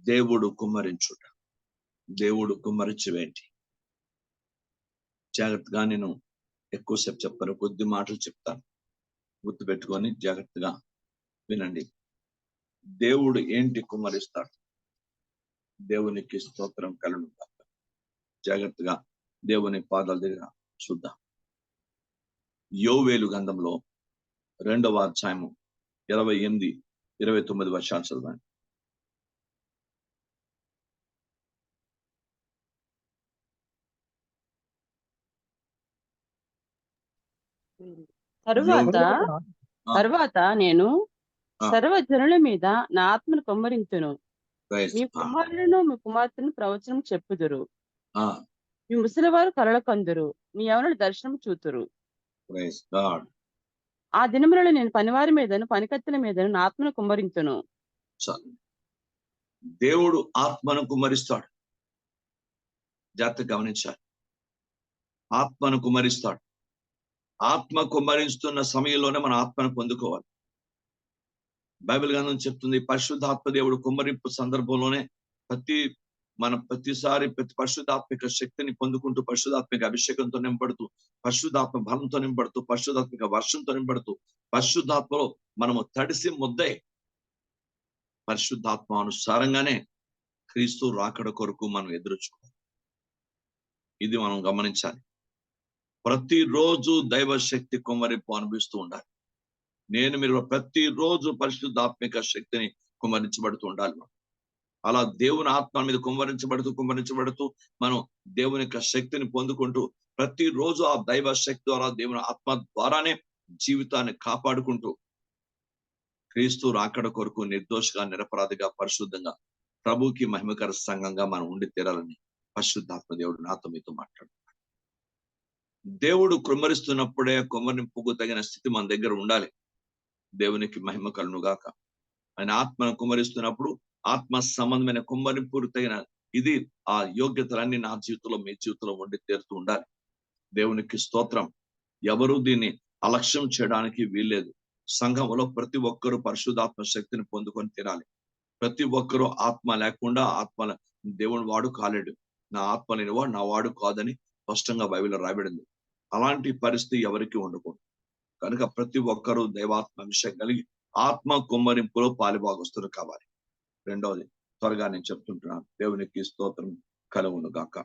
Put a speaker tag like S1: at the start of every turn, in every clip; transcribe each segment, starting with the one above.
S1: దేవుడు కుమ్మరించుట. దేవుడు కుమ్మరించి వేంటి. జాగ్రత్తగా నేను ఎక్కువసేపు చెప్పాను, కొద్ది మాటలు చెప్తాను, గుర్తు పెట్టుకొని జాగ్రత్తగా వినండి. దేవుడు ఏంటి కుమ్మరిస్తాడు? దేవునికి స్తోత్రం కలుగును గాక. జాగ్రత్తగా దేవుని పాదాల దగ్గర చూద్దాం. యోవేలు గ్రంథంలో 2వ అధ్యాయము 28, 29 వర్షాలు చదవండి.
S2: తరువాత నేను సర్వజనుల మీద నా ఆత్మను కుమ్మరించును. మీ కుమారులను మీ కుమార్తెను ప్రవచనం చెప్పుదురు. మీ ముసలివారు కలలు కందురు, మీ యవనులు దర్శనం చూతురు. ఆ దినములలో నేను పనివారి మీదను పనికత్తెల మీదను నా ఆత్మను కుమ్మరించును.
S1: దేవుడు ఆత్మను కుమ్మరిస్తాడు. జాగ్రత్తగా గమనించాలి. ఆత్మను కుమ్మరిస్తాడు. ఆత్మ కుమ్మరిస్తున్న సమయంలోనే మన ఆత్మను పొందుకోవాలి. బైబిల్ గ్రంథం చెప్తుంది, పరిశుద్ధాత్మ దేవుడు కుమ్మరింపు సందర్భంలోనే ప్రతిసారి పరిశుద్ధాత్మిక శక్తిని పొందుకుంటూ, పరిశుద్ధాత్మిక అభిషేకంతో నింపడుతూ, పరిశుద్ధాత్మ బలంతో నింపడుతూ, పరిశుద్ధాత్మిక వర్షంతో నింపడుతూ, పరిశుద్ధాత్మలో మనము తడిసి ముద్దై పరిశుద్ధాత్మ అనుసారంగానే క్రీస్తు రాకడ కొరకు మనం ఎదురుచుకోవాలి. ఇది మనం గమనించాలి. ప్రతిరోజు దైవ శక్తి కుమ్మరింపు అనుభవిస్తూ ఉండాలి. మీరు ప్రతిరోజు పరిశుద్ధాత్మిక శక్తిని కుమ్మరించబడుతూ ఉండాలి. అలా దేవుని ఆత్మ మీద కుమ్మరించబడుతూ మనం దేవుని యొక్క శక్తిని పొందుకుంటూ, ప్రతిరోజు ఆ దైవ శక్తి ద్వారా, దేవుని ఆత్మ ద్వారానే జీవితాన్ని కాపాడుకుంటూ క్రీస్తు రాకడ కొరకు నిర్దోషిగా, నిరపరాధిగా, పరిశుద్ధంగా, ప్రభుకి మహిమకర సంఘంగా మనం ఉండి తీరాలని పరిశుద్ధాత్మ దేవుడు నాతో మీతో మాట్లాడుతున్నాడు. దేవుడు కుమ్మరిస్తున్నప్పుడే కుమ్మరింపుకు తగిన స్థితి మన దగ్గర ఉండాలి. దేవునికి మహిమ కలుగును గాక. ఆయన ఆత్మను కుమ్మరిస్తున్నప్పుడు ఆత్మ సంబంధమైన కుమ్మరింపుకు తగిన ఇది ఆ యోగ్యతలన్నీ నా జీవితంలో, మీ జీవితంలో ఉండి తీరుతూ ఉండాలి. దేవునికి స్తోత్రం. ఎవరు దీన్ని అలక్ష్యం చేయడానికి వీల్లేదు. సంఘంలో ప్రతి ఒక్కరూ పరిశుద్ధాత్మ శక్తిని పొందుకొని తినాలి. ప్రతి ఒక్కరూ ఆత్మ లేకుండా దేవుని వాడు కాలేడు. నా ఆత్మ లేనివాడు నా వాడు కాదని స్పష్టంగా బైబిల్లో రాయబడింది. అలాంటి పరిస్థితి ఎవరికి ఉండకూడదు. కనుక ప్రతి ఒక్కరూ దైవాత్మ అభిషేకం కలిగి ఆత్మ కుమ్మరింపులో పాలుభాగస్తులు కావాలి. రెండవది త్వరగా నేను చెప్తుంటున్నాను. దేవునికి స్తోత్రం కలుగును గాక.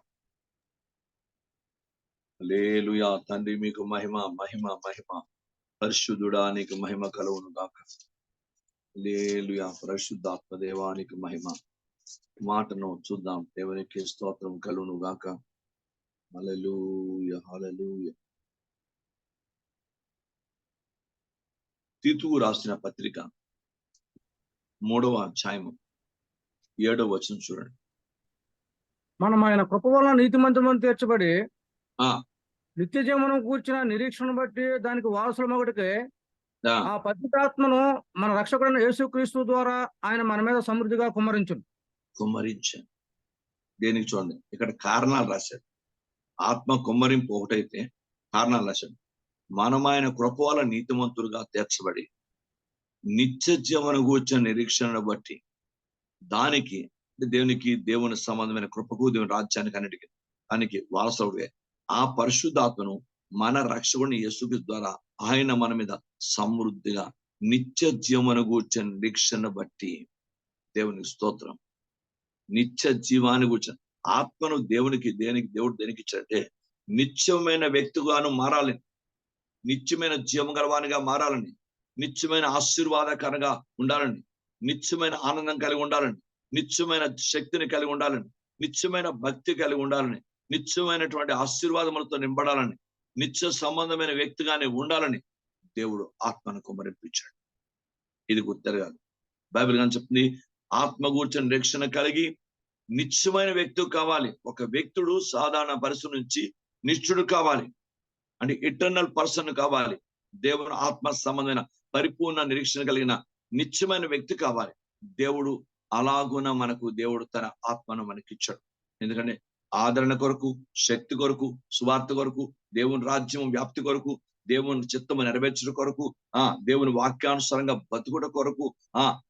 S1: హల్లెలూయా. తండ్రి మీకు మహిమ మహిమ మహిమ. పరిశుద్ధుడా నీకు మహిమ కలుగును గాక. హల్లెలూయా. పరిశుద్ధాత్మ దేవానికి మహిమ. మాటను చూద్దాం. దేవునికి స్తోత్రం కలుగును గాక. హల్లెలూయా హల్లెలూయా. తీతుకు రాసిన పత్రిక 3వ అధ్యాయము 7వ వచనం చూడండి.
S3: మనం ఆయన కృప వలన నీతిమంతులను తీర్చబడి నిత్య జీవనం కూర్చిన నిరీక్షణ బట్టి దానికి వారసులమొకటికే ఆ పరిశుద్ధాత్మను మన రక్షకుడైన యేసుక్రీస్తు ద్వారా ఆయన మన మీద సమృద్ధిగా కుమ్మరించాను.
S1: దేనికి చూడండి, ఇక్కడ కారణాలు రాశాడు. ఆత్మ కుమ్మరింపు ఒకటైతే కారణాలు రాశాడు. మనం ఆయన కృప వలన నీతిమంతులుగా తీర్చబడి నిత్య జీవన కూర్చిన నిరీక్షణను బట్టి దానికి దేవుని సంబంధమైన కృపకు, దేవుని రాజ్యానికి అన్నిటికీ వారసుడే ఆ పరిశుద్ధాత్మను మన రక్షకుని యేసుక్రీస్తు ద్వారా ఆయన మన మీద సమృద్ధిగా నిత్య జీవన కూర్చిన నిరీక్షణ బట్టి దేవునికి స్తోత్రం. నిత్య జీవాన్ని కూర్చొని ఆత్మను దేవుడు దేనికి ఇచ్చాడంటే నిత్యమైన వ్యక్తిగాను మారాలని, నిత్యమైన జీవం గలవానిగా మారాలని, నిత్యమైన ఆశీర్వాదకరంగా ఉండాలని, నిత్యమైన ఆనందం కలిగి ఉండాలని, నిత్యమైన శక్తిని కలిగి ఉండాలని, నిత్యమైన భక్తి కలిగి ఉండాలని, నిత్యమైనటువంటి ఆశీర్వాదములతో నింపడాలని, నిత్య సంబంధమైన వ్యక్తిగానే ఉండాలని దేవుడు ఆత్మను కుమ్మరించాడు. ఇది గుర్తెరగాలి. బైబిల్ కానీ చెప్తుంది, ఆత్మ కూర్చొని రక్షణ కలిగి నిత్యమైన వ్యక్తి కావాలి. ఒక వ్యక్తుడు సాధారణ పరిస్థితి నుంచి నిత్యుడు కావాలి, అంటే ఇటర్నల్ పర్సన్ కావాలి. దేవుని ఆత్మ సంబంధమైన పరిపూర్ణ నిరీక్షణ కలిగిన నిత్యమైన వ్యక్తి కావాలి. దేవుడు అలాగున దేవుడు తన ఆత్మను మనకిచ్చాడు. ఎందుకంటే ఆదరణ కొరకు, శక్తి కొరకు, సువార్త కొరకు, దేవుని రాజ్యం వ్యాప్తి కొరకు, దేవుని చిత్తము నెరవేర్చుట కొరకు, దేవుని వాక్యానుసారంగా బతుకుట కొరకు,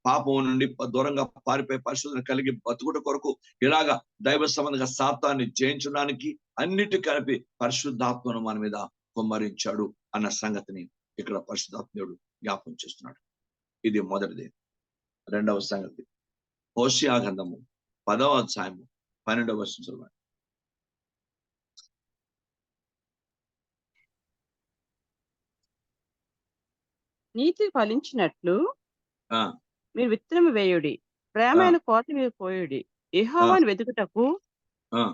S1: పాపం నుండి దూరంగా పారిపోయి పరిశుద్ధన కలిగి బతుకుట కొరకు, ఇలాగా దైవ సంబంధంగా సాతాన్ని జయించడానికి అన్నిటి కలిపి పరిశుద్ధాత్మను మన మీద కుమ్మరించాడు అన్న సంగతిని ఇక్కడ పరిశుద్ధాత్ముడు జ్ఞాపకం చేస్తున్నాడు. ఇది మొదటిది. రెండవ సంగతి హోషేయ గ్రంథము 10వ అధ్యాయము 12వ వచనం చదవండి.
S2: నీతి ఫలించినట్లు మీరు విత్తనము వేయుడి, ప్రేమైన కోత మీద పోయుడి. యెహోవాను వెతుకుటకు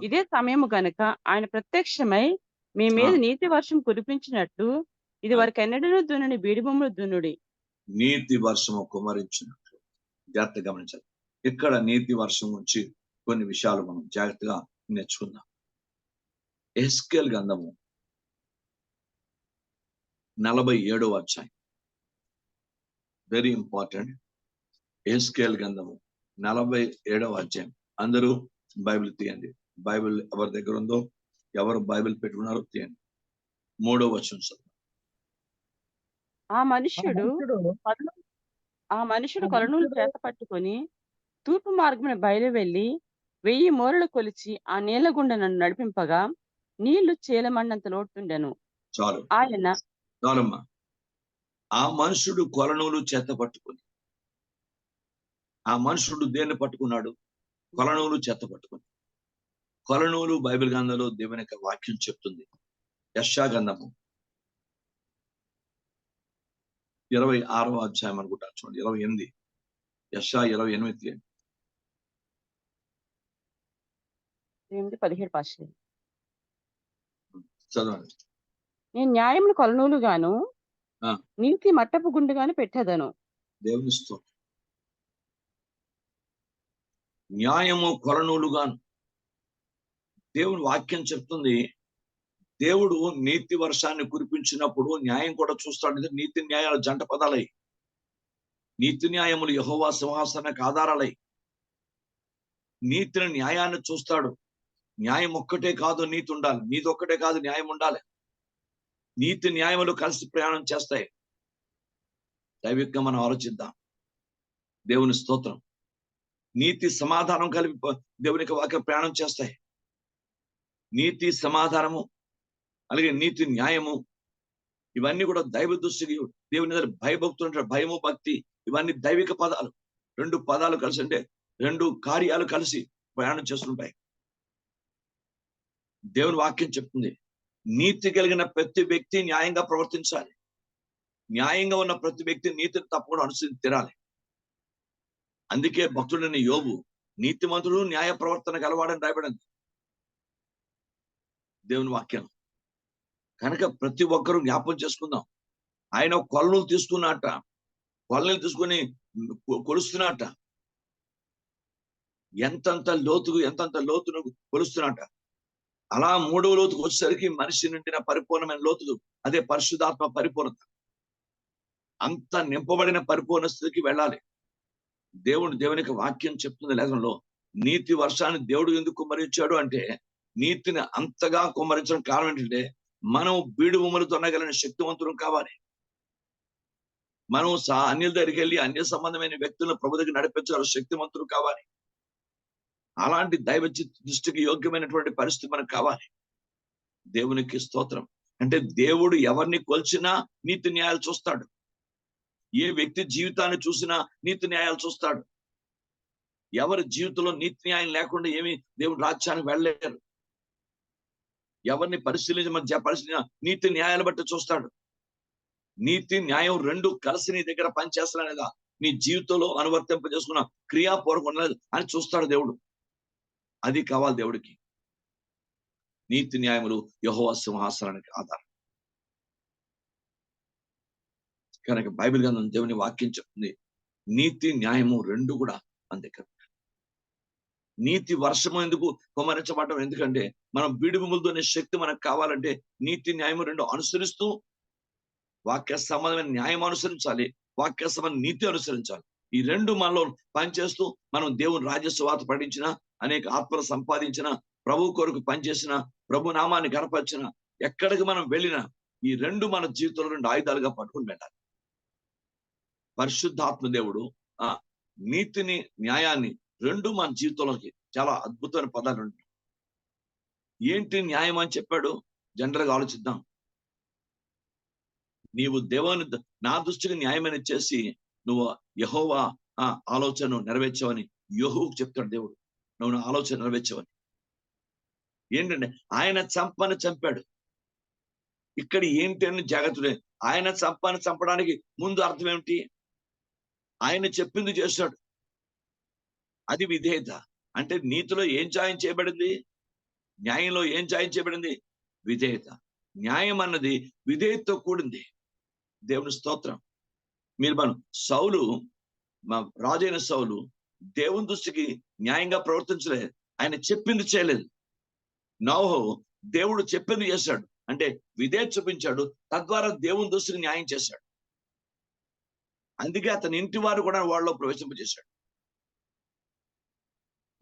S2: ఇదే సమయము గనుక ఆయన ప్రత్యక్షమై మీ మీద నీతి వర్షం కురిపించినట్లు ఇది వరకు ఎన్నడూ దున్నని బీడి భూములు దున్నుడి.
S1: నీతి వర్షము కుమరించినట్లు. జాగ్రత్తగా గమనించాలి. ఇక్కడ నీతి వర్షం నుంచి కొన్ని విషయాలు మనం జాగ్రత్తగా నేర్చుకుందాం. యెహెజ్కేలు గ్రంథము 47వ అధ్యాయం, వెరీ ఇంపార్టెంట్. యెహెజ్కేలు గ్రంథము 47వ అధ్యాయం. అందరూ బైబిల్ తీయండి. బైబిల్ ఎవరి దగ్గర ఉందో, ఎవరు బైబిల్ పెట్టుకున్నారో తీయండి. 3వ వచనం చదువు.
S2: ఆ మనుషుడు కొలనూలు చేత పట్టుకొని తూర్పు మార్గమున బయలు వెళ్లి 1000 మూరలు కొలిచి ఆ నీళ్ల గుండా నన్ను నడిపింపగా నీళ్లు చీలమన్నంత లోతుండెను.
S1: చాలు
S2: ఆయన
S1: చాలమ్మా. ఆ మనుషుడు కొలనూలు చేత పట్టుకుని, ఆ మనుషుడు దేన్ని పట్టుకున్నాడు? కొలనూలు చేత పట్టుకుని. కొలనూలు బైబిల్ గ్రంథంలో దేవుని యొక్క వాక్యం చెప్తుంది. యెషయా గ్రంథము 26వ అధ్యాయం అనుకుంటాను, చూడండి. 28, యెషయా 28 చదవండి.
S2: నేను న్యాయమును కొలనూలుగాను నీతి మట్టపు గుండుగాను పెట్టేదను.
S1: దేవుని స్తోత్రం. న్యాయము కొలనూలుగాను. దేవుని వాక్యం చెప్తుంది. దేవుడు నీతి వర్షాన్ని కురిపించినప్పుడు న్యాయం కూడా చూస్తాడు. నీతి న్యాయాల జంట పదాలై, నీతి న్యాయములు యెహోవా సింహాసనానికి ఆధారాలై. నీతిని న్యాయాన్ని చూస్తాడు. న్యాయం ఒక్కటే కాదు, నీతి ఉండాలి. నీతి ఒక్కటే కాదు, న్యాయం ఉండాలి. నీతి న్యాయములు కలిసి ప్రయాణం చేస్తాయి. దైవికంగా మనం ఆలోచిద్దాం. దేవుని స్తోత్రం. నీతి సమాధానం కలిపి దేవునికి వాక్య ప్రయాణం చేస్తాయి. నీతి సమాధానము, అలాగే నీతి న్యాయము, ఇవన్నీ కూడా దైవ దృష్టికి, దేవుని దగ్గర భయభక్తులు అంటారు. భయము భక్తి, ఇవన్నీ దైవిక పదాలు. 2 పదాలు కలిసి, అంటే 2 కార్యాలు కలిసి ప్రయాణం చేస్తుంటాయి. దేవుని వాక్యం చెప్తుంది, నీతి కలిగిన ప్రతి వ్యక్తి న్యాయంగా ప్రవర్తించాలి. న్యాయంగా ఉన్న ప్రతి వ్యక్తి నీతిని తప్పకుండా అనుసరించి తీరాలి. అందుకే భక్తుడైన యోబు నీతిమంతుడు న్యాయ ప్రవర్తన గలవాడని రాయబడింది దేవుని వాక్యం. కనుక ప్రతి ఒక్కరూ జ్ఞాపకం చేసుకుందాం. ఆయన కొలలు తీసుకున్నట్ట, కొలలు తీసుకుని కొలుస్తున్నట్ట, ఎంతంత లోతును కొలుస్తున్నట్ట. అలా 3వ లోతుకు వచ్చేసరికి మనిషి నిండిన పరిపూర్ణమైన లోతులు, అదే పరిశుద్ధాత్మ పరిపూర్ణత. అంత నింపబడిన పరిపూర్ణ స్థితికి వెళ్ళాలి. దేవునికి వాక్యం చెప్తుంది లేఖనంలో, నీతి వర్షాన్ని దేవుడు ఎందుకు కుమ్మరించాడు అంటే, నీతిని అంతగా కుమ్మరించడం కారణం ఏంటంటే, మనం బీడు భూములు తొనగలిగిన శక్తివంతులం కావాలి. మనం అన్యుల దగ్గరికి వెళ్ళి అన్య సంబంధమైన వ్యక్తులను ప్రభు దగ్గర నడిపించగల శక్తివంతులు కావాలి. అలాంటి దైవ దృష్టికి యోగ్యమైనటువంటి పరిస్థితి మనకు కావాలి. దేవునికి స్తోత్రం. అంటే దేవుడు ఎవరిని కొల్చినా నీతి న్యాయాలు చూస్తాడు. ఏ వ్యక్తి జీవితాన్ని చూసినా నీతి న్యాయాలు చూస్తాడు. ఎవరి జీవితంలో నీతి న్యాయం లేకుండా ఏమి దేవుడు రాజ్యానికి వెళ్ళలేరు. ఎవరిని పరిశీలించిన నీతి న్యాయాలు బట్టి చూస్తాడు. నీతి న్యాయం 2 కలిసి నీ దగ్గర పనిచేస్తాననేదా, నీ జీవితంలో అనువర్తింపజేసుకున్న క్రియాపూర్వకం అని చూస్తాడు దేవుడు. అది కావాలి దేవుడికి. నీతి న్యాయములు యెహోవా సింహాసనానికి ఆధారం. కనుక బైబిల్ గ్రంథం దేవుని వాక్యం చెప్తుంది, నీతి న్యాయము 2 కూడా మన దగ్గర. నీతి వర్షము ఎందుకు కుమ్మరించబడటం? ఎందుకంటే మనం బీడు భూములతోనే శక్తి మనకు కావాలంటే నీతి న్యాయము 2 అనుసరిస్తూ, వాక్య సంబంధమైన న్యాయం అనుసరించాలి, వాక్య సంబంధ నీతి అనుసరించాలి. ఈ 2 మనలో పనిచేస్తూ మనం దేవుని రాజ్య సువార్త ప్రకటించిన, అనేక ఆత్మలు సంపాదించిన, ప్రభు కొరకు పనిచేసిన, ప్రభు నామాన్ని కనపరిచిన, ఎక్కడికి మనం వెళ్ళినా ఈ రెండు మన జీవితంలో 2 ఆయుధాలుగా పట్టుకుని పెట్టాలి. పరిశుద్ధాత్మ దేవుడు నీతిని, న్యాయాన్ని రెండు మన జీవితంలోకి చాలా అద్భుతమైన పదాలు ఉంటాయి. ఏంటి న్యాయం అని చెప్పాడు? జనరల్ గా ఆలోచిద్దాం. నీవు దేవుని నా దృష్టికి న్యాయమైన చేసి నువ్వు యెహోవా ఆలోచనను నెరవేర్చావని యోహువుకు చెప్తాడు దేవుడు. నువ్వు నా ఆలోచన నెరవేర్చావని. ఏంటంటే ఆయన చంపాడు. ఇక్కడ ఏంటి అని జాగ్రత్త. ఆయన చంపడానికి ముందు అర్థం ఏమిటి? ఆయన చెప్పింది చేశాడు. అది విధేయత. అంటే నీతిలో ఏం జాయం చేయబడింది? న్యాయంలో ఏం జాయం చేయబడింది? విధేయత. న్యాయం అన్నది విధేయతతో కూడింది. దేవుని స్తోత్రం. మీరు మనం సౌలు, మా రాజైన సౌలు దేవుని దృష్టికి న్యాయంగా ప్రవర్తించలేదు. ఆయన చెప్పింది చేయలేదు. నోహు దేవుడు చెప్పింది చేశాడు. అంటే విధేయత చూపించాడు. తద్వారా దేవుని దృష్టికి న్యాయం చేశాడు. అందుకే అతని ఇంటి వారు కూడా వాళ్ళలో ప్రవేశింపజేశాడు.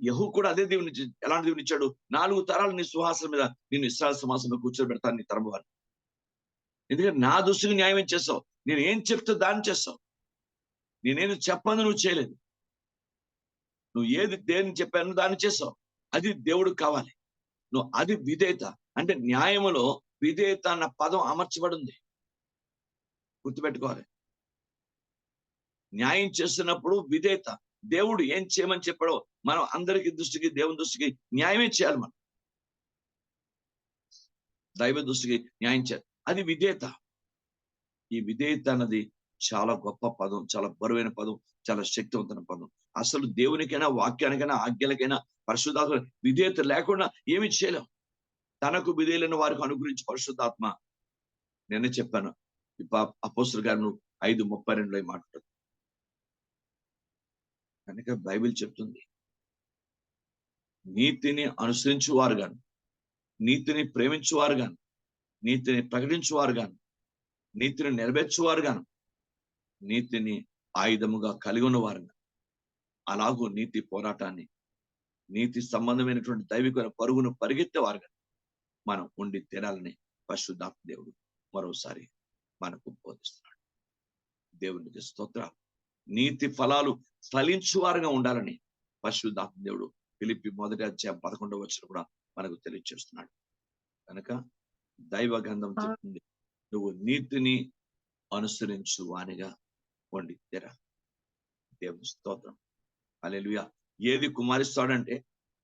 S1: యెహూ కూడా అదే దేవుని ఎలాంటి దేవుని ఇచ్చాడు? 4 తరాలు నీ సుహాసం మీద, నేను ఇశ్రాయేలు సింహాసనం మీద కూర్చోబెడతాను నీ తరం వారు. ఎందుకంటే నా దృష్టికి న్యాయం చేస్తావు. నేను ఏం చెప్తే దాన్ని చేస్తావు. నేనేది చెప్పను నువ్వు చేయలేదు. నువ్వు దేని చెప్పాను దాన్ని చేస్తావు. అది దేవుడికి కావాలి. నువ్వు అది విధేయత. అంటే న్యాయములో విధేయత అన్న పదం అమర్చబడింది. గుర్తుపెట్టుకోవాలి. న్యాయం చేస్తున్నప్పుడు విధేయత. దేవుడు ఏం చేయమని చెప్పాడో మనం అందరికి దృష్టికి, దేవుని దృష్టికి న్యాయమే చేయాలి. మనం దైవ దృష్టికి న్యాయం చేయాలి. అది విధేయత. ఈ విధేయత అన్నది చాలా గొప్ప పదం, చాలా బరువైన పదం, చాలా శక్తివంతమైన పదం. అసలు దేవునికైనా, వాక్యానికైనా, ఆజ్ఞలకైనా పరిశుద్ధాత్మ విధేయత లేకుండా ఏమి చేయలేం. తనకు విధేయులైన వారికి అనుగ్రహించి పరిశుద్ధాత్మ. నేనే చెప్పాను అపోస్తలుల గారు 5:32 మాట్లాడు. కనుక బైబిల్ చెప్తుంది, నీతిని అనుసరించువారు గాను, నీతిని ప్రేమించువారు గాను, నీతిని ప్రకటించువారు గాను, నీతిని నెరవేర్చువారు గాను, నీతిని ఆయుధముగా కలిగి ఉన్నవారు గాను, అలాగూ నీతి పోరాటాన్ని, నీతి సంబంధమైనటువంటి దైవిక పరుగును పరిగెత్తేవారు గాను మనం ఉండి తీరాలని పరిశుద్ధాత్మ దేవుడు మరోసారి మనకు బోధిస్తున్నాడు. దేవునికి స్తోత్రాలు. నీతి ఫలాలు ఫలించువారుగా ఉండాలని పరిశుద్ధాత్మ దేవుడు ఫిలిప్పీ 1:11 కూడా మనకు తెలియజేస్తున్నాడు. కనుక దైవ గ్రంథం చెప్తుంది, నువ్వు నీతిని అనుసరించు వానిగా ఉండి తీరా. దేవుని స్తోత్రం. హల్లెలూయా. ఏది కుమారిస్తాడంటే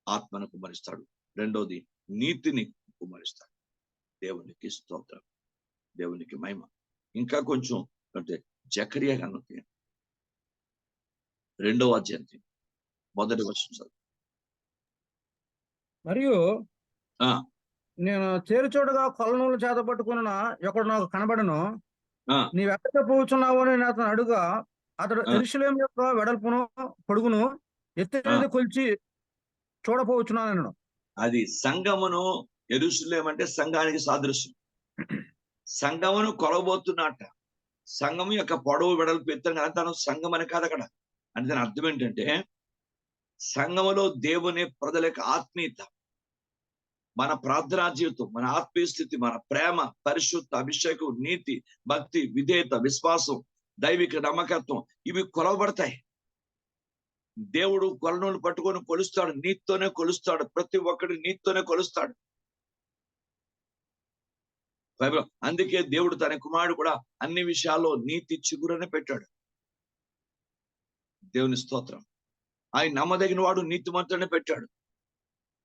S1: ఆత్మను కుమారిస్తాడు. రెండోది నీతిని కుమారిస్తాడు. దేవునికి స్తోత్రం, దేవునికి మహిమ. ఇంకా కొంచెం అంటే జకరియా గ్రంథం 2వ అధ్యాయం 1వ వచనం.
S3: మరియు నేను చేరుచోటుగా కొలనూలు చేత పట్టుకున్న ఒకడు నాకు కనబడను. నీవెక్కడ పోతున్నావు అని అతను అడుగా, అతడు యెరూషలేము యొక్క వెడల్పును పొడుగును ఎత్తేది కొలిచి చూడపోవచ్చున్నాను. అది
S1: సంఘమును, యెరూషలేము అంటే సంఘానికి సాదృశ్యం. సంఘమును కొలబోతున్నట్ట. సంఘం యొక్క పొడవు వెడల్పు ఎత్తు తను సంఘం అని కాదు అక్కడ. అంటే దాని అర్థం ఏంటంటే, సంఘములో దేవుని ప్రజల యొక్క ఆత్మీయత, మన ప్రార్థనా జీవితం, మన ఆత్మీయ స్థితి, మన ప్రేమ, పరిశుద్ధ అభిషేకం, నీతి, భక్తి, విధేయత, విశ్వాసం, దైవిక నమ్మకత్వం ఇవి కొలవబడతాయి. దేవుడు కొలనులు పట్టుకొని కొలుస్తాడు. నీతితోనే కొలుస్తాడు. ప్రతి ఒక్కటి నీతితోనే కొలుస్తాడు. అందుకే దేవుడు తన కుమారుడు కూడా అన్ని విషయాల్లో నీతి చిగురని పెట్టాడు. దేవుని స్తోత్రం. ఆయన నమ్మదగిన వాడు నీతిమంతుడని పెట్టాడు.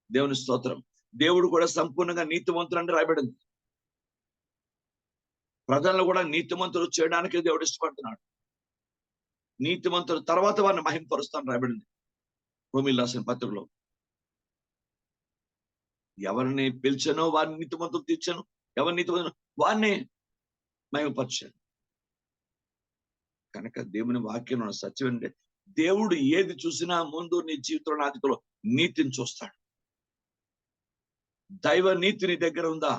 S1: దేవుని స్తోత్రం. దేవుడు కూడా సంపూర్ణంగా నీతిమంతుడని రాయబడింది. ప్రజలను కూడా నీతిమంతులు చేయడానికి దేవుడు ఇష్టపడుతున్నాడు. నీతిమంతుల తర్వాత వారిని మహింపరుస్తాను రాయబడింది రోమీయులకు రాసిన పత్రికలో. ఎవరిని పిలిచానో వారిని నీతిమంతులు తీర్చాను, ఎవరిని నీతిమంతులు వారిని మహిమపరిచాను. కనుక దేవుని వాక్యం సత్యం అంటే, దేవుడు ఏది చూసినా ముందు నీ జీవితంలో, నాతిలో నీతిని చూస్తాడు. దైవ నీతి నీ దగ్గర ఉందా?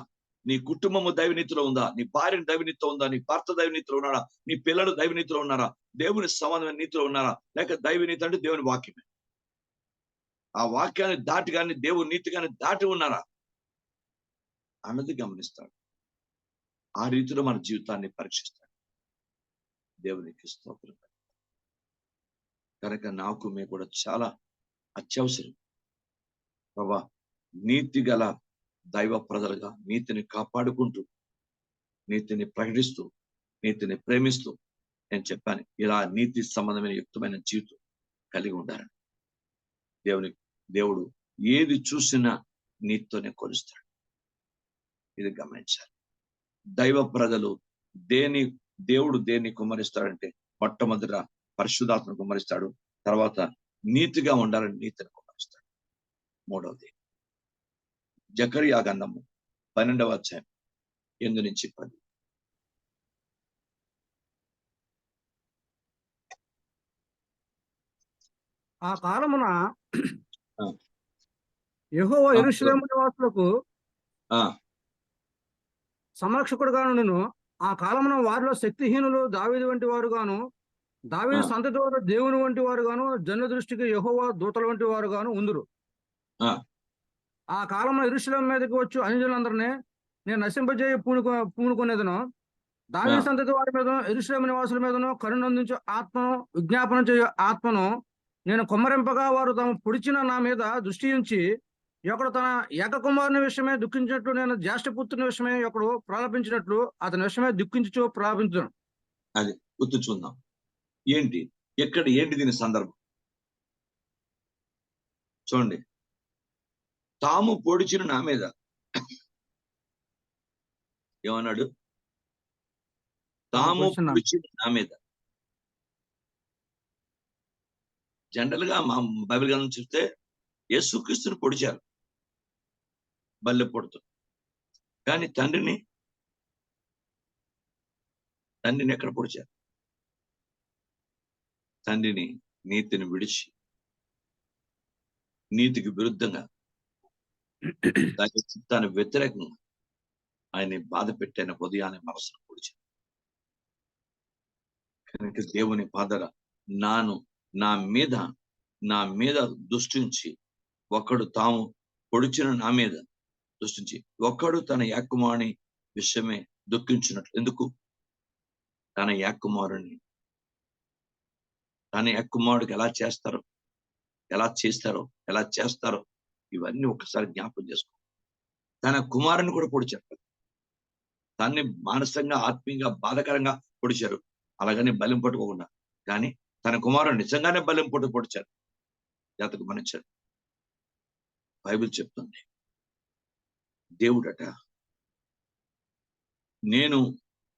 S1: నీ కుటుంబము దైవనీతిలో ఉందా? నీ భార్యను దైవనీతిలో ఉందా? నీ భర్త దైవనీతిలో ఉన్నారా? నీ పిల్లలు దైవనీతిలో ఉన్నారా? దేవుని సంబంధమైన నీతిలో ఉన్నారా? లేక దైవనీతి అంటే దేవుని వాక్యమే. ఆ వాక్యాన్ని దాటి కానీ, దేవుని నీతి కానీ దాటి ఉన్నారా అన్నది గమనిస్తాడు. ఆ రీతిలో మన జీవితాన్ని పరీక్షిస్తాడు. దేవునికి స్తోత్రం. కనుక నాకు మీకు కూడా చాలా అత్యవసరం. ప్రభా, నీతి గల దైవ ప్రజలుగా నీతిని కాపాడుకుంటూ, నీతిని ప్రకటిస్తూ, నీతిని ప్రేమిస్తూ, నేను చెప్పాను ఇలా నీతి సంబంధమైన యుక్తమైన జీవితం కలిగి ఉండాలని. దేవుడు ఏది చూసినా నీతితోనే కొలుస్తాడు. ఇది గమనించాలి. దైవ ప్రజలు దేవుడు దేన్ని కుమ్మరిస్తాడంటే మొట్టమొదట పరిశుద్ధాత్మను కుమ్మరిస్తాడు, తర్వాత నీతిగా ఉండాలని నీతిని కుమ్మరిస్తాడు. మూడవది జకరియా గ్రంథము 12వ అధ్యాయం 8 నుంచి 10.
S3: ఆ కాలమున యెహోవా యెరూషలేము నివాసులకు సంరక్షకుడుగాను నేను. ఆ కాలమున వారిలో శక్తిహీనులు దావీదు వంటి వారు గాను, దావీదు సంతతి వారు దేవుని వంటి వారు గాను, జనుల దృష్టికి యెహోవా దూతల వంటి వారు గాను ఉందురు. ఆ కాలంలో యెరూషలేము మీదకి వచ్చు అన్యజనులందరినీ నేను నశింపజేయ పూనుకునేదను. దావీదు సంతతి వారి మీద, యెరూషలేము నివాసుల మీదను కరుణందించు ఆత్మను, విజ్ఞాపనం చేయు ఆత్మను నేను కుమ్మరింపగా వారు తాము పొడిచిన నా మీద దృష్టి ఉంచి, ఒకడు తన ఏకకుమారుని విషయమే దుఃఖించినట్లు నేను జ్యేష్ఠపుత్రుని విషయమే ఒకడు ప్రలాపించినట్లు అతని విషయమే దుఃఖించుచు ప్రలాపించను.
S1: అది గుర్తు చూద్దాం. ఏంటి దీని సందర్భం చూడండి. తాము పొడిచిన నా మీద ఏమన్నాడు? తాము పొడిచిన నా మీద. జనరల్ గా మా బైబిల్ గ్రంథం చూస్తే యేసుక్రీస్తుని పొడిచారు బల్లె పొడుతూ, కానీ తండ్రిని ఎక్కడ పొడిచారు? తండ్రిని నీతిని విడిచి నీతికి విరుద్ధంగా దాని చిత్తాన్ని వ్యతిరేకంగా ఆయన్ని బాధ పెట్టిన హృదయాన్ని మనసును పొడిచారు. కనుక దేవుని బాధల నా మీద దృష్టించి ఒకడు తాము పొడిచిన నా మీద దృష్టించి ఒకడు తన యాకుమారుని విషయమే దుఃఖించినట్లు. ఎందుకు? తన యాకుమారుడికి ఎలా చేస్తారో ఇవన్నీ ఒకసారి జ్ఞాపకం చేసుకో. తన కుమారుని కూడా పొడిచారు. దాన్ని మానసికంగా ఆత్మీయంగా బాధకరంగా పొడిచారు, అలాగని బలం పట్టుకోకుండా. కానీ తన కుమారుడు నిజంగానే బలం పొడిచారు. జాతకు మనిచ్చాడు. బైబిల్ చెప్తుంది, దేవుడట నేను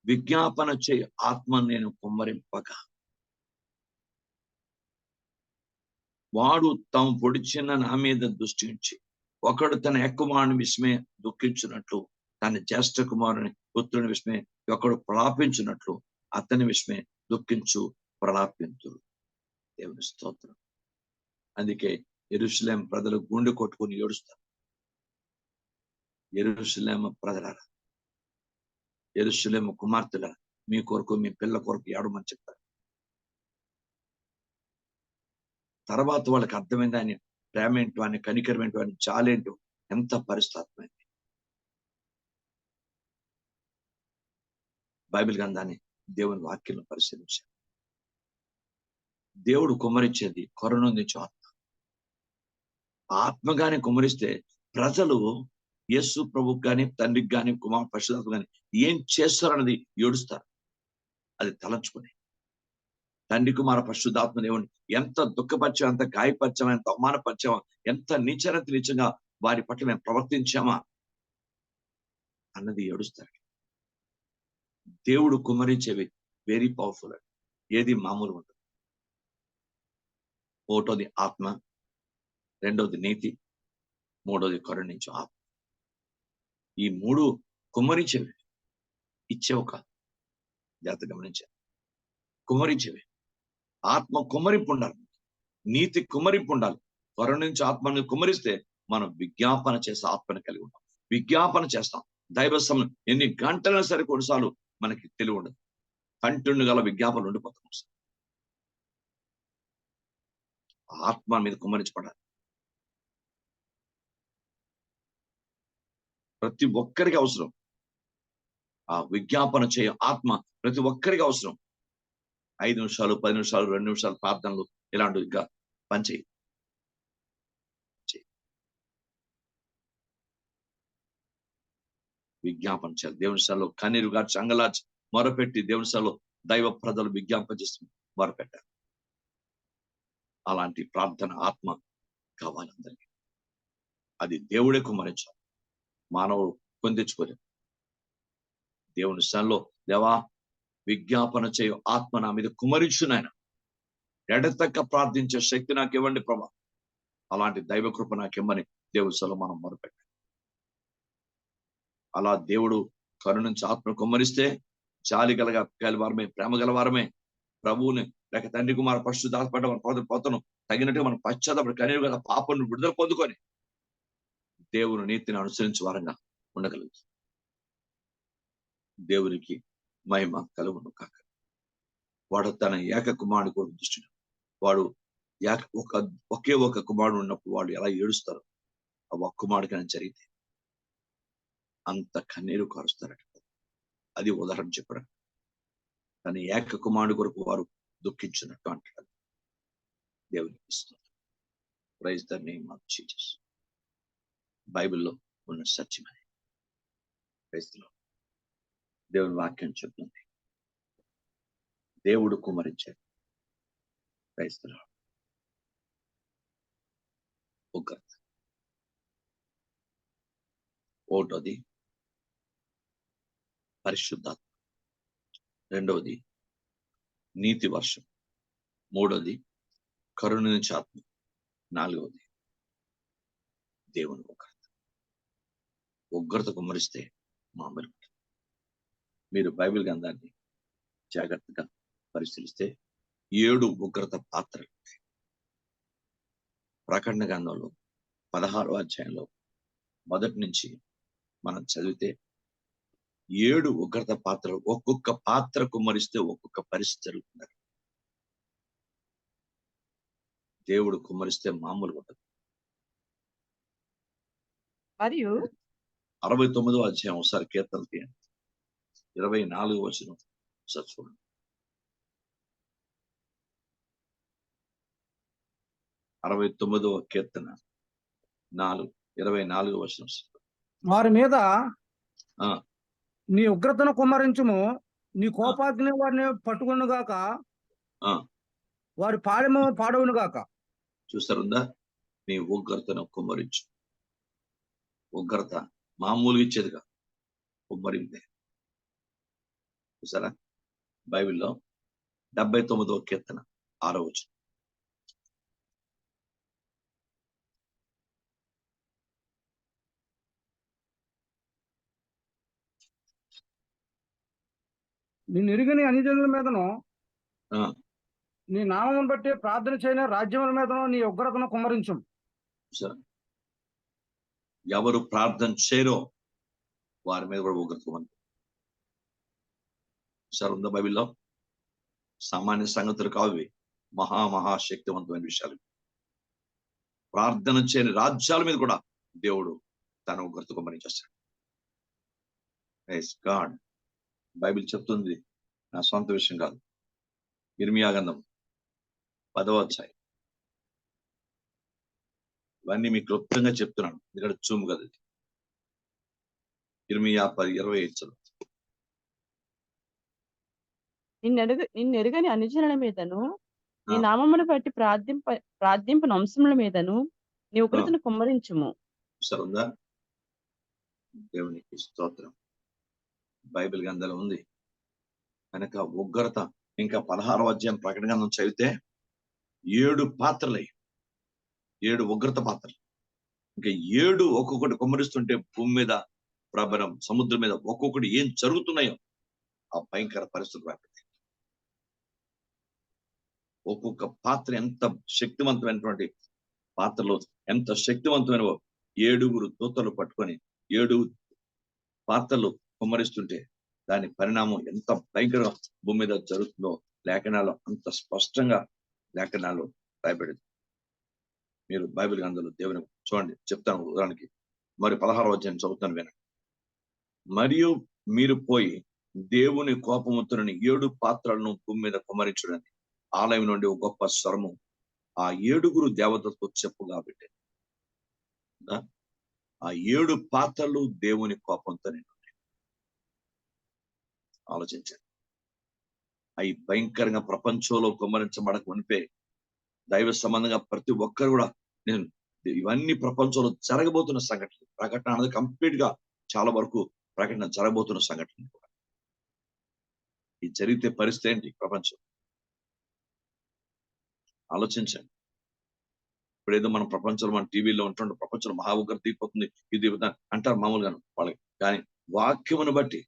S1: విజ్ఞాపన చేయ ఆత్మ నేను కుమ్మరింపగా వాడు తాము పొడిచిన నా మీద దృష్టించి ఒకడు తన కుమారుని విషయమే దుఃఖించినట్లు, తన జ్యేష్ఠ కుమారుని పుత్రుని విషయమే ఒకడు ప్రలాపించినట్లు అతని విషయమే దుఃఖించు ప్రలాపింతురు. దేవుని స్తోత్రం. అందుకే యెరూషలేం ప్రజలు గుండె కొట్టుకుని ఏడుస్తారు. యెరూషలేము ప్రజలారా, యెరూషలేము కుమార్తెలారా, మీ కొరకు మీ పిల్ల కొరకు ఏడమని చెప్తారు. తర్వాత వాళ్ళకి అర్థమైంది ఆయన ప్రేమ ఏంటో, ఆయన కనికరం ఏంటో, ఆయన జాలేంటో, ఎంత పరిస్థితమైంది. బైబిల్ గ్రంథాన్ని దేవుని వాక్యంలో పరిశీలించారు. దేవుడు కుమ్మరించేది కరుణొందించు ఆత్మగానే కుమ్మరిస్తే ప్రజలు యేసు ప్రభుకు కానీ, తండ్రికి కానీ, కుమార్ పరిశుద్ధాత్మ కానీ ఏం చేస్తారన్నది ఏడుస్తారు. అది తలంచుకుని తండ్రి కుమార పరిశుద్ధాత్మ దేవుని ఎంత దుఃఖపరిచాం, ఎంత గాయపరిచామా, ఎంత అవమానపరిచామా, ఎంత నీచంగా వారి పట్ల మేము ప్రవర్తించామా అన్నది ఏడుస్తారు. దేవుడు కుమ్మరించేవి వెరీ పవర్ఫుల్. ఏది మామూలు ఉంటుంది. ఒకటోది ఆత్మ, రెండోది నీతి, మూడోది కరుణించు ఆత్మ. ఈ మూడు కుమ్మరించేవి, ఇచ్చేవు కాదు. జాగ్రత్త గమనించారు. కుమ్మరించేవి. ఆత్మ కుమ్మరింపు ఉండాలి, నీతి కుమ్మరింపు ఉండాలి. కరుణించు ఆత్మని కుమ్మరిస్తే మనం విజ్ఞాపన చేసే ఆత్మని కలిగి ఉంటాం. విజ్ఞాపన చేస్తాం. దైవ సమయం ఎన్ని గంటల సరే కొన్నిసార్లు మనకి తెలివి ఉండదు. కంటిన్యూ గల విజ్ఞాపనలు ఉండిపోతాం. ఆత్మ మీద కుమ్మరించబడాలి. ప్రతి ఒక్కరికి అవసరం. ఆ విజ్ఞాపన చేయ ఆత్మ ప్రతి ఒక్కరికి అవసరం. 5 నిమిషాలు, 10 నిమిషాలు, 2 నిమిషాలు ప్రార్థనలు ఇలాంటివి ఇంకా పనిచేయి. విజ్ఞాపన చేయాలి. దేవుని సభలో కన్నీరు గార్చి అంగలార్చి మొరపెట్టి దేవుని సభలో దైవ ప్రజలు విజ్ఞాపన చేసి మొరపెట్టారు. అలాంటి ప్రార్థన ఆత్మ కావాలి అందరికీ. అది దేవుడే కుమ్మరించాలి, మానవుడు కొని తెచ్చుకోలేదు. దేవుని సభలో దేవా విజ్ఞాపన చేయు ఆత్మ నా మీద కుమ్మరించు నాయన, ఎడతెక్క ప్రార్థించే శక్తి నాకు ఇవ్వండి ప్రభా, అలాంటి దైవ కృప నాకు ఇవ్వని దేవుని సభలో మనం మొరపెట్టాలి. అలా దేవుడు కరుణించి ఆత్మ కుమ్మరిస్తే జాలి గలవారమే, ప్రేమ గలవారమే ప్రభువుని లేక తండ్రి కుమార పరిశుద్ధాత్మ పోతను తగినట్టుగా మనం పశ్చాత్తాపడి కనీరు గల పాపను విడుదల పొందుకొని దేవుని నీతిని అనుసరించి వారంగా ఉండగలుగుతాం. దేవునికి మహిమ కలుగును కాక. వాడు తన ఏక కుమారుడి కొరకు దృష్టిని, వాడు ఒకే ఒక కుమారుడు ఉన్నప్పుడు వాళ్ళు ఎలా ఏడుస్తారు, ఆ ఒక్క కుమారుడికైనా జరిగితే అంత కన్నీరు కారుస్తారట. అది ఉదాహరణ చెప్పడం. తన ఏక కుమారుడి కొరకు వారు దుఃఖించినట్టు అంటాడు. దేవునికి ఇస్తుంది. Praise the name of Jesus. బైబిల్లో ఉన్న సత్యమని క్రైస్తవులు దేవుని వాక్యం చెప్తుంది. దేవుడు కుమ్మరించాడు. క్రైస్తవులు ఒకటోది పరిశుద్ధాత్మ, రెండవది నీతి వర్షం, మూడవది కరుణించే ఆత్మ, నాలుగవది దేవుని ఉగ్రత కుమ్మరిస్తే మామూలు. మీరు బైబిల్ గ్రంథాన్ని జాగ్రత్తగా పరిశీలిస్తే 7 ఉగ్రత పాత్రలు. ప్రకటన గ్రంథంలో 16వ అధ్యాయంలో మొదటి నుంచి మనం చదివితే 7 ఉగ్రత పాత్రలు. ఒక్కొక్క పాత్ర కుమ్మరిస్తే ఒక్కొక్క పరిస్థితి జరుగుతున్నారు. దేవుడు కుమ్మరిస్తే మామూలుగా ఉండదు.
S2: మరియు
S1: 69వ అధ్యాయం ఒకసారి కీర్తనలు తీయండి, 24వ వచనం ఒకసారి చూడండి. 69వ కీర్తన 24వ వచనం.
S3: వారి మీద నీ ఉగ్రతను కుమ్మరించుము, నీ కోపాగ్ని వారిని పట్టుకొను గాక, వారి పాడవును గాక.
S1: చూస్తారుందా? నీ ఉగ్రతను కుమ్మరించు. ఉగ్రత మామూలుగా ఇచ్చేదిగా, కుమ్మరిందే. చూసారా? బైబిల్లో 79వ కీర్తన 6వ వచనం.
S3: నిన్ను ఎరుగని అన్యజనుల మీదను, నీ నామమును బట్టి ప్రార్థన చేయని రాజ్యముల మీదను నీ ఉగ్రతను కుమ్మరించు.
S1: ఎవరు ప్రార్థన చేయరో వారి మీద కూడా ఉగ్రత సార్ ఉందా బైబిల్లో? సామాన్య సంగతులు కావు, మహాశక్తివంతమైన విషయాలు. ప్రార్థన చేయని రాజ్యాల మీద కూడా దేవుడు తన ఉగ్రత కుమ్మరించేస్తాడు. గాడ్ బైబిల్ చెప్తుంది, నా సొంత విషయం కాదు. ఇర్మియా గ్రంథం 10వ అధ్యాయం. ఇవన్నీ మీకు క్లుప్తంగా చెప్తున్నాను, ఇక్కడ చూము కదా. ఇర్మియా 10:25.
S2: నిన్నెరుగని అనుజనుల మీదను, నీ నామమును బట్టి ప్రార్థింపని వంశముల మీదను నీ ఉగ్రతను కుమ్మరించుము.
S1: సరుందా? దేవునికి స్తోత్రం. బైబిల్ గ్రంథంలో ఉంది కనుక ఉగ్రత. ఇంకా 16వ అధ్యాయం ప్రకటన గ్రంథం చదివితే 7 పాత్రలై, 7 ఉగ్రత పాత్రలు. ఇంకా 7 ఒక్కొక్కటి కుమ్మరిస్తుంటే భూమి మీద, ప్రబలం సముద్రం మీద ఒక్కొక్కటి ఏం జరుగుతున్నాయో ఆ భయంకర పరిస్థితులు రాకపోతే. ఒక్కొక్క పాత్ర ఎంత శక్తివంతమైనటువంటి పాత్రలో ఎంత శక్తివంతమైన 7 దూతలు పట్టుకొని 7 పాత్రలు కుమ్మరిస్తుంటే దాని పరిణామం ఎంత భయంకరంగా భూమి మీద జరుగుతుందో లేఖనాలు అంత స్పష్టంగా లేఖనాలు రాయబడింది. మీరు బైబిల్ గ్రంథంలో దేవుని చూడండి, చెప్తాను ఉదాహరణకి. మరి 16వ అధ్యాయం చదువుతాను వినండి. మరియు మీరు పోయి దేవుని కోపముతుని 7 పాత్రలను భూమి మీద కుమ్మరించుడని ఆలయం నుండి ఒక గొప్ప స్వరము ఆ 7 దేవతలతో చెప్పుగా పెట్టారు. ఆ 7 పాత్రలు దేవుని కోపంతో నిండి ఆలోచించండి. అవి భయంకరంగా ప్రపంచంలో కుమ్మరించబడక మునిపే దైవ సంబంధంగా ప్రతి ఒక్కరు కూడా నేను ఇవన్నీ ప్రపంచంలో జరగబోతున్న సంఘటనలు, ప్రకటన అనేది కంప్లీట్ గా చాలా వరకు ప్రకటన జరగబోతున్న సంఘటనలు కూడా. ఇది జరిగితే పరిస్థితి ఏంటి ప్రపంచం? ఆలోచించండి. ఇప్పుడు ఏదో మనం ప్రపంచంలో మన టీవీలో ఉంటుండే ప్రపంచంలో మహా ఉగ్రత తీపోతుంది, ఇది అంటారు మామూలుగా వాళ్ళకి. కానీ వాక్యమును బట్టి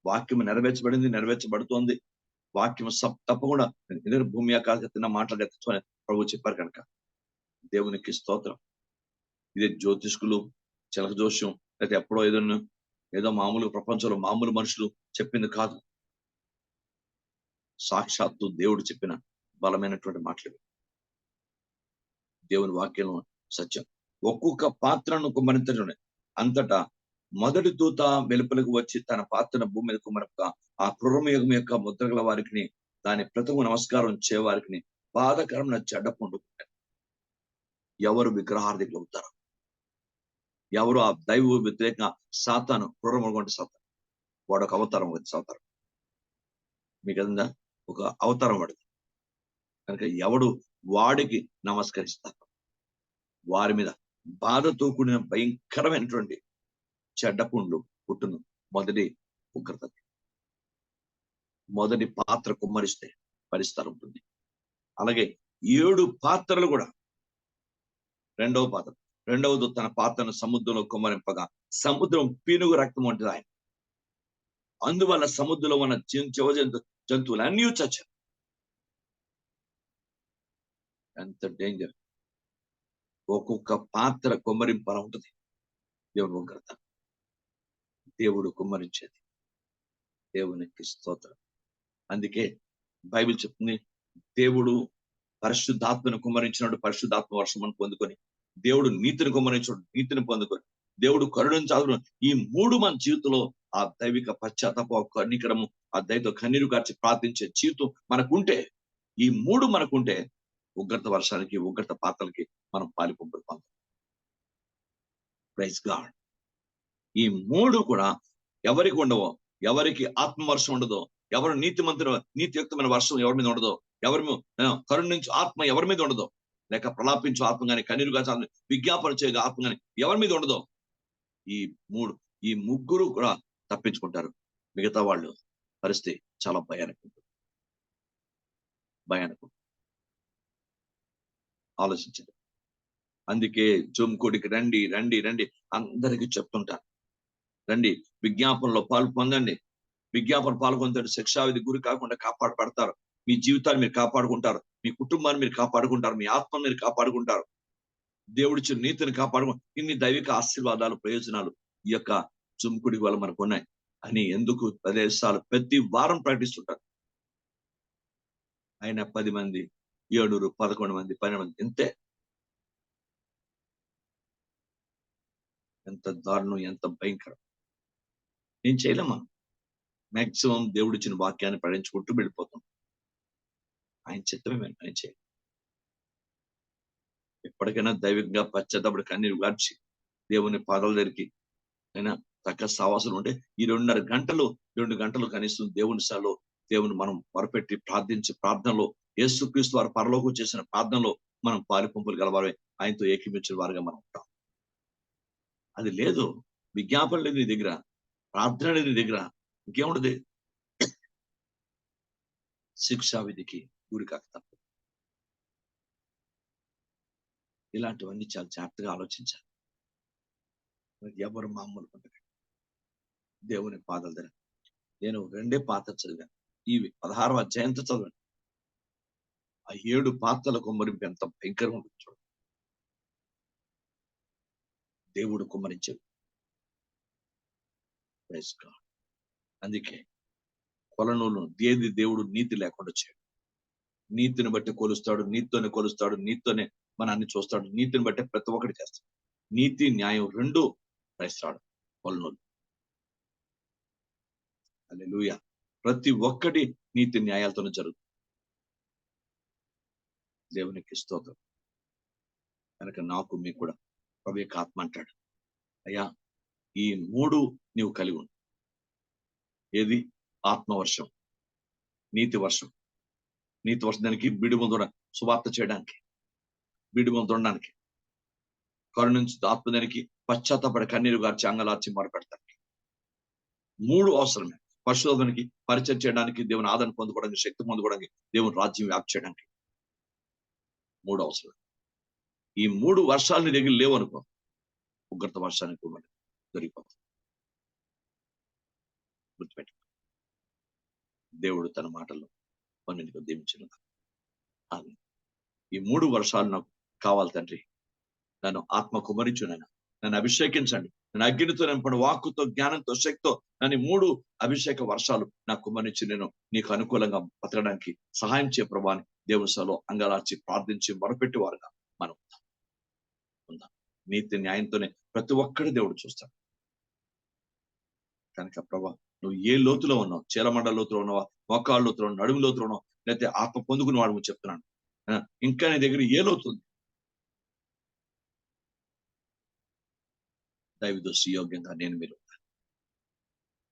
S1: వాక్యం నెరవేర్చబడుతోంది. వాక్యం తప్పకుండా ఇద్దరు భూమి ఆకాశ తిన్న మాటలు ఎత్తుకొని ప్రభు చెప్పారు కనుక దేవునికి స్తోత్రం. ఇదే జ్యోతిష్కులు, చిలక జోష్యం, లేకపోతే ఎప్పుడో ఏదో మామూలు ప్రపంచంలో మామూలు మనుషులు చెప్పింది కాదు. సాక్షాత్తు దేవుడు చెప్పిన బలమైనటువంటి మాటలు. దేవుని వాక్యం సత్యం. ఒక్కొక్క పాత్రను కుమ్మరించడం అంతటా మొదటి దూత వెలుపలకు వచ్చి తన పాత్రను భూమి మీద కుమ్మరక ఆ క్రూరమయుగం యొక్క ముద్రగల వారికి దాని ప్రథమ నమస్కారం చేయవారికి బాధకరమైన చెడ్డ పొందుకుంటారు. ఎవరు విగ్రహార్థికులు అవుతారు? ఎవరు ఆ దైవ వ్యతిరేకంగా సాతాను క్రూరముగా సాతాను వాడు ఒక అవతారం సాతారు. మీకు అదిందా? ఒక అవతారం వాడిది కనుక ఎవడు వాడికి నమస్కరిస్తారు వారి మీద బాధతో కూడిన భయంకరమైనటువంటి చెడ్డ పుండ్లు పుట్టును. మొదటి ఉగ్రత, మొదటి పాత్ర కుమ్మరిస్తే పరిస్థితి ఉంటుంది. అలాగే 7 పాత్రలు కూడా రెండవది తన పాత్రను సముద్రంలో కుమ్మరింపగా సముద్రం పీనుగు రక్తం వంటిది ఆయన. అందువల్ల సముద్రంలో ఉన్న జంతువులు అన్నీ చచ్చారు. ఎంత డేంజర్! ఒక్కొక్క పాత్ర కుమ్మరింపలా ఉంటుంది. దేవుని ఉగ్రత, దేవుడు కుమ్మరించేది. దేవునికి స్తోత్రం. అందుకే బైబిల్ చెప్తుంది, దేవుడు పరిశుద్ధాత్మను కుమ్మరించినప్పుడు పరిశుద్ధాత్మ వర్షమును పొందుకొని, దేవుడు నీతిని కుమ్మరించినప్పుడు నీతిని పొందుకొని, దేవుడు కరుణను చాలు. ఈ 3 మన జీవితంలో ఆ దైవిక పశ్చాత్తాప కనికరము, ఆ దైవ కన్నీరు కార్చి ప్రార్థించే జీవితం మనకుంటే, ఈ 3 మనకుంటే ఉగ్రత వర్షానికి, ఉగ్రత పాత్రలకి మనం పాలిపొంపులు పొందాం. Praise God. ఈ 3 కూడా ఎవరికి ఉండవో, ఎవరికి ఆత్మవర్షం ఉండదో, ఎవరు నీతియుక్తమైన వర్షం ఎవరి మీద ఉండదో, ఎవరి కరుణించు ఆత్మ ఎవరి మీద ఉండదో, లేక ప్రలాపించు ఆత్మ కానీ, కన్నీరుగా విజ్ఞాపన చేయగా ఆత్మ కానీ ఎవరి మీద ఉండదో, ఈ ముగ్గురు కూడా తప్పించుకుంటారు. మిగతా వాళ్ళు పరిస్థితి చాలా భయానకం. ఆలోచించండి. అందుకే జుమ్కుడికి రండి రండి రండి అందరికీ చెప్తుంటారు. రండి, విజ్ఞాపనలో పాలు పొందండి. విజ్ఞాపన పాల్గొంటారు, శిక్షావిధి గురి కాకుండా కాపాడబడతారు. మీ జీవితాన్ని మీరు కాపాడుకుంటారు, మీ కుటుంబాన్ని మీరు కాపాడుకుంటారు, మీ ఆత్మను మీరు కాపాడుకుంటారు, దేవుడిచ్చిన నీతిని ఇన్ని దైవిక ఆశీర్వాదాలు, ప్రయోజనాలు ఈ యొక్క జుమ్కుడి వల్ల మనకు ఉన్నాయి అని ఎందుకు ప్రదేశాలు ప్రతి వారం ప్రకటిస్తుంటారు. ఆయన 10 మంది, 7, 11 మంది, 12 మంది ఇంతే. ఎంత దారుణం, ఎంత భయంకరం! ఏం చేయలేం మనం. మాక్సిమం దేవుడిచ్చిన వాక్యాన్ని ప్రకటించుకుంటూ వెళ్ళిపోతాం. ఆయన చిత్తమే మేము పని చేయాలి. ఎప్పటికైనా దైవికంగా పశ్చాత్తాపడి కన్నీరు గార్చి దేవుని పాదాల దగ్గరికి అయినా చక్కగా సావాసులు ఉంటే ఈ 2 గంటలు కనీసం దేవుని సలో దేవుని మనం మొరపెట్టి ప్రార్థించి ప్రార్థనలో యేసుక్రీస్తు వారు పరలోకం చేసిన ప్రార్థనలో మనం పాలిపంపులు గలవారే, ఆయనతో ఏకీమించిన వారుగా మనం ఉంటాం. అది లేదు, విజ్ఞాపన లేదు నీ దగ్గర, ప్రార్థన లేదు నీ దగ్గర, ఇంకేముండదు. శిక్షావిధికి గురి కాక తప్పదు. ఇలాంటివన్నీ చాలా జాగ్రత్తగా ఆలోచించాలి. ఎవరు మామూలు పండుగ దేవుని పాదాల దగ్గర. నేను 2 పాత్ర చదివాను, ఇవి 16వ అధ్యాయంతో చదివాను. ఆ 7 పాత్రల కుమ్మరింపు ఎంత భయంకరంగా ఉంటుంది చూడండి. దేవుడు కుమ్మరించేది. అందుకే కొలనులను దేది దేవుడు నీతి లేకుండా చేయడు. నీతిని బట్టి కొలుస్తాడు, నీతితోనే కొలుస్తాడు, నీతితోనే మన అన్ని చూస్తాడు, నీతిని బట్టి ప్రతి ఒక్కటి చేస్తాడు. నీతి న్యాయం 2 ప్రస్తాడు కొలనులు. హల్లెలూయా. ప్రతి ఒక్కటి నీతి న్యాయాలతోనే జరుగుతుంది. దేవునికి స్తోత్రం. కనుక నాకు మీకు కూడా ప్రభు యొక్క ఆత్మ అంటాడు, అయ్యా ఈ 3 నీవు కలిగి ఉండు. ఏది? ఆత్మవర్షం, నీతి వర్షం. నీతి వర్షం దానికి బిడుము సువార్త చేయడానికి, బిడుము దొండడానికి, కరుణించు ఆత్మదానికి పశ్చాత్తపడి కన్నీరు గార్చి అంగలార్చి మొరపెడతానికి. 3 అవసరమే. పరిశోధనకి, పరిచయం చేయడానికి, దేవుని ఆదరణ పొందుకోవడానికి, శక్తి పొందుకోవడానికి, దేవుని రాజ్యం వ్యాప్తి చేయడానికి 3 అవసరం. ఈ 3 వర్షాలని దగ్గర లేవనుకో, ఉగ్రత వర్షానికి దొరికిపోతుంది. గుర్తుపెట్టు. దేవుడు తన మాటల్లో కొన్నింటికి దీవించిన. ఈ 3 వర్షాలు నాకు కావాలి తండ్రి. నన్ను ఆత్మ కుమరించు నాయన, నన్ను అభిషేకించండి. నన్ను అగ్నితో నింపండి, వాక్కుతో, జ్ఞానంతో, శక్తితో నన్ను 3 అభిషేక వర్షాలు నాకు కుమరించి నేను నీకు అనుకూలంగా బతకడానికి సహాయం చేయ ప్రభా అని దేవుని సలో అంగలార్చి ప్రార్థించి మొరపెట్టి వారుగా మనం ఉందాం. నీతి న్యాయంతోనే ప్రతి ఒక్కడి దేవుడు చూస్తాడు. కనుక ప్రభా నువ్వు ఏ లోతులో ఉన్నావు, చీలమండ లోతులో ఉన్నావా, మోకాళ్ళ లోతులో, నడుము లోతులో ఉన్నావు, లేకపోతే ఆత్మ పొందుకుని వాడు చెప్తున్నాను, ఇంకా నీ దగ్గర ఏ లోతుంది? దైవదోషి యోగ్యంగా నేను మీరు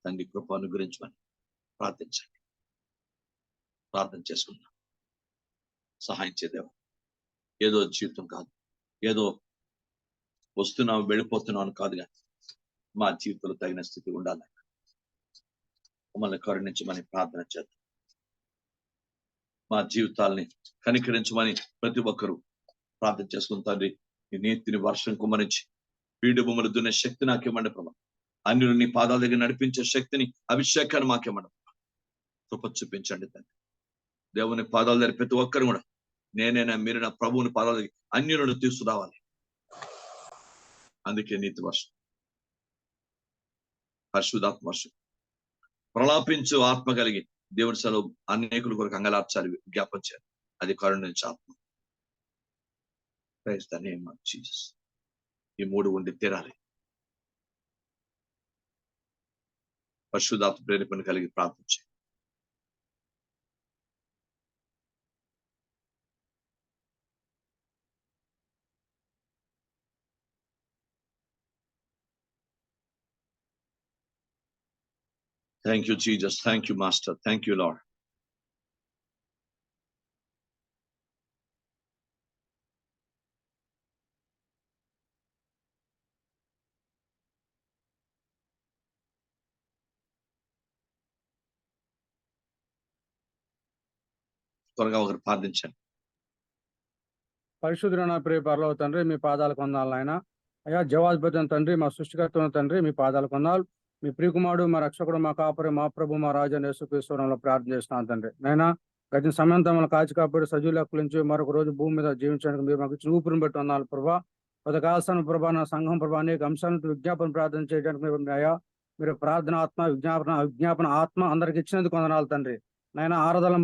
S1: తండ్రి కృప అనుగ్రహించమని ప్రార్థించండి. ప్రార్థన చేసుకున్నా. సహాయం చేదేవా. ఏదో జీవితం కాదు, ఏదో వస్తున్నావు వెళ్ళిపోతున్నావు అని కాదు, కానీ మా జీవితంలో తగిన స్థితి ఉండాలని మమ్మల్ని కరుణించమని ప్రార్థన చేద్దాం. మా జీవితాల్ని కనికరించమని ప్రతి ఒక్కరూ ప్రార్థన చేసుకుని తండ్రి నీ నీతిని వర్షం కుమ్మరించి పీడు భూములు దున్నే శక్తి నాకేమండి ప్రభా. అన్యులు నీ పాదాల దగ్గర నడిపించే శక్తిని, అభిషేకాన్ని మాకేమండి కృప చూపించండి తండ్రి. దేవుని పాదాల దగ్గర ప్రతి ఒక్కరు కూడా నేనైనా మీరు నా ప్రభువుని పాదాల దగ్గర అన్యులను తీసుకురావాలి. అందుకే నీతి వర్షం, పరిశుద్ధాత్మ వర్షం, ప్రలాపించు ఆత్మ కలిగి దేవుని సెలవు అనేకుల కొరకు అంగలార్చాలి, జ్ఞాపం చేయాలి. అది కరుణించే ఆత్మ. Praise the name of Jesus. ఈ 3 ఉండి తీరాలి. పరిశుద్ధాత్మ ప్రేరేపణ కలిగి ప్రార్థించి Thank you, Jesus. Thank you, Master. Thank you, Lord. త్వరగా ఒకరు ప్రార్థించండి.
S3: పరిశుద్ధుడైన ప్రియ పరలోక తండ్రి, మీ పాదాలు కొందాలు ఆయన. అయ్యా జవాధిపతి తండ్రి, మా సృష్టికర్త తండ్రి, మీ పాదాలు కొందాలు. మీ ప్రియకుమారుడు, మా రక్షకుడు, మా కాపరి, మా ప్రభు, మా రాజు యేసుక్రీస్తునామములో ప్రార్థన చేస్తున్నాను తండ్రి. నైనా గడిచిన సమయం తమను కాచి కాపాడి సజీవులు లెక్కలించి మరొక రోజు భూమి మీద జీవించడానికి మీరు మాకు ఊపిరిని బట్టి వందనాలు ప్రభా. కొంతకాలస్థానం ప్రభా, నా సంఘం ప్రభా అనేక అంశాలను విజ్ఞాపన ప్రార్థన చేయడానికి అయ్యా మీరు ప్రార్థన ఆత్మ, విజ్ఞాపన ఆత్మ అందరికి ఇచ్చినందుకు వందనాలు తండ్రి. నైనా ఆరాధన